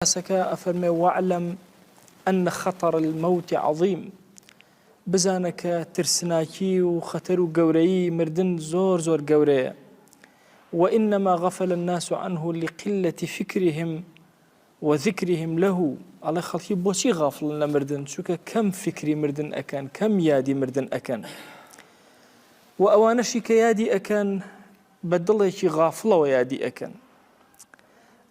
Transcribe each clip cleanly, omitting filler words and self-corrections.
سكا أفرمي واعلم أن خطر الموت عظيم بزانك ترسناكي وخطر قوري مردن زور قوري وإنما غفل الناس عنه لقلة فكرهم وذكرهم له على خلقي بوشي غافل لمردن شوكا كم فكري مردن أكان كم يادي مردن أكان وأوانشي كيادي أكان بدلشي غافلة ويادي أكان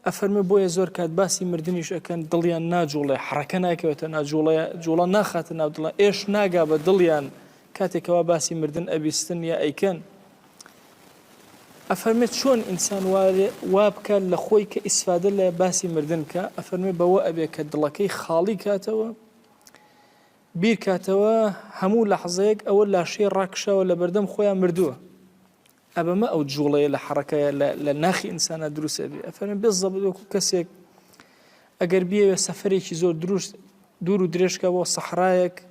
أفرمي بويا زور كات باسي مردنيش أكان دليان ناجولي حركة ناكوتا ناجولي جولا ناخات ناودلا إيش ناقا بدليان كاتكوا باسي مردن أبيستن يا أيكان أفرميت شون إنسان وابكا لخوي كإسفادة لا باسي مردنك أفرمي بوا أبي كدلكي خالي كاتوا بير كاتوا همو لحظيك أول لا شي راكشة ولا بردم خويا مردوه أبا ما أو جولي لحركة لناخي إنسان دروس أبي أفرمي بالضبط كسيك أجر بيه سفري كي زور دروس دورو دريشكا وصحرايك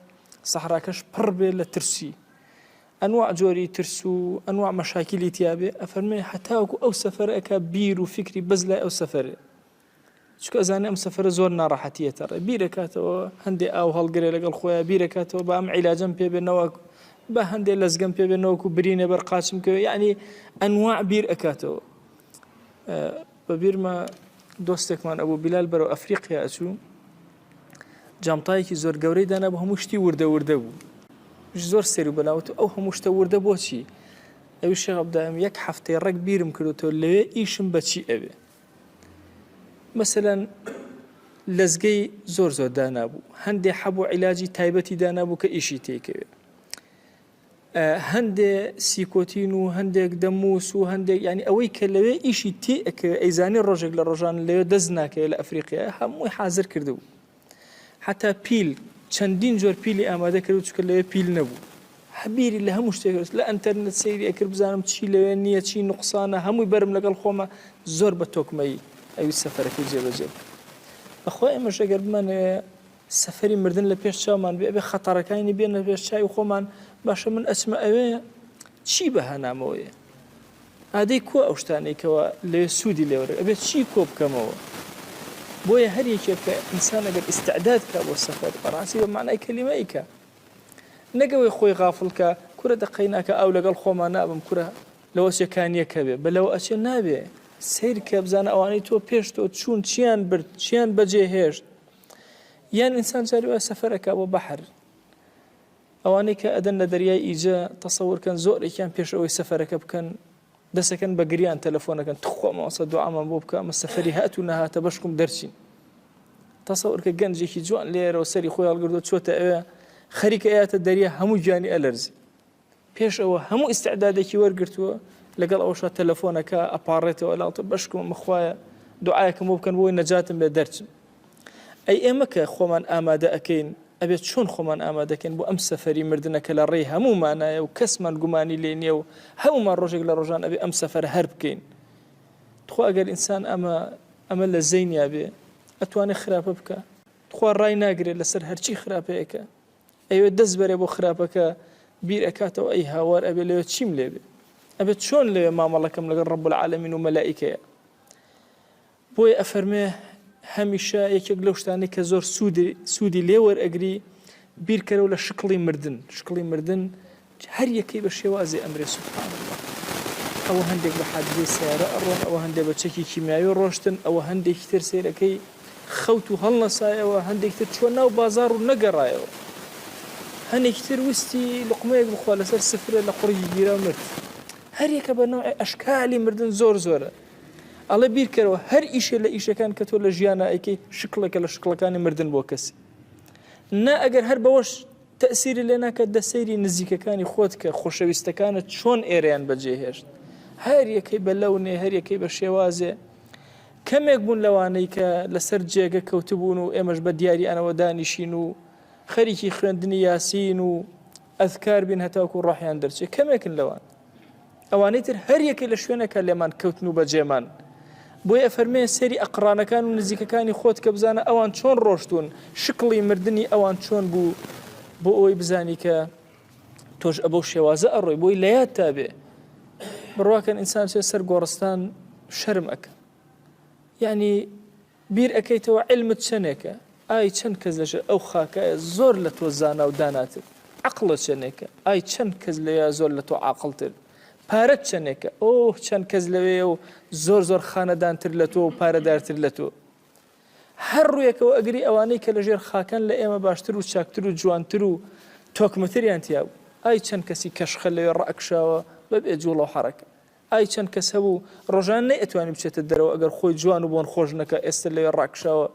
صحراكش بربي لترسي أنواع جوري ترسو أنواع مشاكل تيابي أفرمي حتى أو سفر أكا بير وفكري بزلا أو سفر شكو أزاني أم سفر زور ناراحتية ترى بيركاتو هندي أو هالقري لقى الخويا بيركاتو بام علاجا بيبي نواك بهندي لزقم بيبي نوكو بريني برقاشم كو يعني أنواع بير أكاتو ببير ما دوستك من أبو بلال برو أفريقيا أشو جامطايكي زور قوري دانا بهموشتي وردو زۆر سێر و بەلاوت ئەو هەموو شتە وردە بۆچی ئەوی شێخ عەبدولڵا یەک هەفتەی ڕێک بیرم کردوتەوە لەوێ ئیشم بەچی ئەوێ مەسەلەن لەزگەی زۆر دانابوو هەندێ حەبوو عیلاجی تایبەتی دانابوو کە ئیشی تێکەوێ هەندێ سیکۆتین و هەندێک دەموس و هەندێک یعنی ئەوەی کە لەوێ ئیشی تێکەوێ ئەیزانی ڕۆژێک لە ڕۆژان لەوێ دەست ناکەوێت لە ئەفریقیا هەمووی حازر کردبوو حتا پیل چەندین جۆر پیلی ئامادە کرد و چکە لەوێ پیل نەبوو هەبیری لە هەموو شتێک لە ئەنتەرنێت سەیری ئەکرد بزانم چی لەوێ نییە چی نوقسانە هەمووی بەرم لەگەڵ خۆمە زۆر بە تۆکمەی ئەوی سەفەرەکەی جێبەجێ بەخوا ئێمەش ئەگەر بمانەوێ سەفەری مردن لە پێش چاومان بێ ئەبێ خەتەرەکانی بێنە پێش چاوی خۆمان باشە من ئەچمە ئەوێ چی بەهانامەوەیە ئادەی کۆ ئەو شتانێکەوە لەوێ سوودی لێوەرە ئەبێ چی کۆ بکەمەوە بۆیە هەر یەکێک کە ئینسان ئەگەر ئیستعداد کە بۆ سەفەر بەڕاستی بە معنای کەلیمەیکە نەگەوەی خۆی غافڵکە کورە دەقەی ناکە ئەو لەگەڵ خۆمان نابم کورە لەوە چێکانیەکە بێ بەلەوە ئەچێ نابێ سیر کە بزانە ئەوانەی تۆ پێش تۆ چوون چیان برد چیان بەجێ هێشت یان ئینسان جاری وایە سەفەرەکە بۆ بەحر ئەوانەی کە ئەدەن لە دەریای ئیجە تەسەوورکەن زۆرێکیان پێش ئەوەی سەفەرەکە بکەن دەسەکەن بە گریان تەلەفۆنەکەن تخوا ماوەسە دوعامان بۆ بکە ئەمە سەفەری هات و نەهاتە بەشکم دەرچین تەسەوورکە گەنجێکی جوان لێرەوە سەری خۆی هەڵگرتووە چۆتە ئەوێ خەریکە ئەیاتە دەریا هەموو گیانی ئەلەرزی پێش ئەوە هەموو ئیستعدادێکی وەرگرتووە لەگەڵ ئەوەشە تەلەفۆنەکە ئەپاڕێتەوە لەڵتە بەشکم مخوایە دوعایەکەم بۆ بکەن بۆی نەجاتم بێ دەرچم ئەی ئێمە کە خۆمان ئامادە ئەکەین ئەبێت چۆن خۆمان ئامادەکەین بۆ ئەم سەفەری مردنەکە لە ڕێی هەمومانایە و کەسمان گومانی لێ نییە و هەمومان ڕۆژێک لە ڕۆژان ئەبێ ئەم سەفەرە هەر بکەین تخوا ئەگەر ئینسان ئەمە لە زەینیا بێ ئەتوانێت خراپە بکە تخوا ڕای ناگرێت لەسەر هەرچی خراپەیەکە ئەوێ دەست بەرێ بۆ خراپەکە بیر ئەکاتەوە ئەی هاوار ئەبێ لەوێ چیم لێ بێ ئەبێت چۆن لەوێ مامەڵەکەم لەگەڵ ڕەب العالەمین و مەلائیکەیە بۆیە ئەفەرمێ هەمیشە یەکێک لەو شتانەی کە زۆر سوودی لێ وەرئەگری بیرکەرەوە لە شکڵی مردن هەر یەکەی بە شێوازی ئەمرێ سوبحان الله ئەوە هەندێک بە حادثەی سیارە ئەڕۆن ئەوە هەندێک بە چەکی کیمیاوی ڕۆشتن ئەوە هەندێکی تر سیرەکەی خەوت و هەڵنەسایەوە هەندێک تر چوە ناو بازار و نەگەڕایەوە هەندێکی تر وستی لقمەیەک بخوا لەسەر سفرە لە قوڕی گیرا و مرد هەر یەکە بە نەوعی ئەشکالی مردن زۆرە ئەڵێ بیرکەرەوە هەر ئیشێ لە ئیشەکان کە تۆ لە ژیانە ئەیکەی شکڵێکە لە شکڵەکانی مردن بۆ کەسی نا ئەگەر هەر بەوەش تەئسیری لێ ناکات دەسەیری نزیکەکانی خۆت کە خۆشەویستەکانت چۆن ئێرەیان بەجێهێشت هەر یەکەی بە لەونێ هەر یەکەی بە شێوازێ کەمێک بوون لەوانەی کە لەسەر جێگە کەوتبوون و ئێمەش بە دیاری ئەنەوە دانیشین و خەریکی خوێندنی یاسین و ئەذکار بین هەتاوکو ڕاحیان دەرچێت کەمێکن لەوان ئەوانەی تر هەر یەکەی لە شوێنەکە لێمان کەوتن و بەجێمان بۆیە ئەفەرمێ سەری ئەقرانەکان و نزیکەکانی خۆت کە بزانە ئەوان چۆن ڕۆشتون شکڵی مردنی ئەوان چۆن بوو بۆ ئەوەی بزانی کە تۆش ئەبەو شێوازە ئەڕۆی بۆی لەیاد تا بێ بڕواکەن ئینسان سەر گۆڕستان شەرم ئەکە یعنی بیر ئەەکەیتەوە علمت چەندێکە ئای چەند کەس لەژێر ئەو خاکایە زۆر لە تۆ زانا و داناتر عقلت چەندێکە ئای چەند کەس لەیە زۆر لە تۆ عاقڵتر پارەت چەندێکە ئۆ چەند کەس لەوێ و زۆر زۆر خانەدانتر لە تۆ و پارەدارتر لە تۆ هەر ڕوویەکەوە ئەگری ئەوانەی کە لەژێر خاکەن لە ئێمە باشتر و چاکتر و جوانتر و تۆکمتریان تیاو ئای چەند کەسی کەشخە لەوێ ڕائکشاوە بەبێ جوڵە و حەرەکە ئای چەند کەس هەبوو ڕۆژان نەیەتوانی بچێتە دەرەوە ئەگەر خۆی جوان و بۆن خۆش نەکە ئێستا لەوێ ڕائکشاوە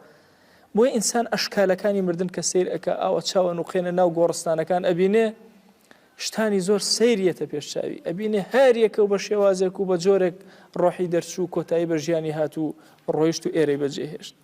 بۆی ئینسان ئەشکالەکانی مردن کە سیر ئەکە ئاوە چاوە نوقێنە ناو گۆڕستانەکان ئەبینێ شتانی زۆر سەیریەتە پێشچاوی ئەبینێ هەریەکە و بە شێوازێک و بە جۆرێک ڕۆحی دەرچوو کۆتایی بە ژیانی هات و ڕۆیشت و ئێرەی بەجێهێشت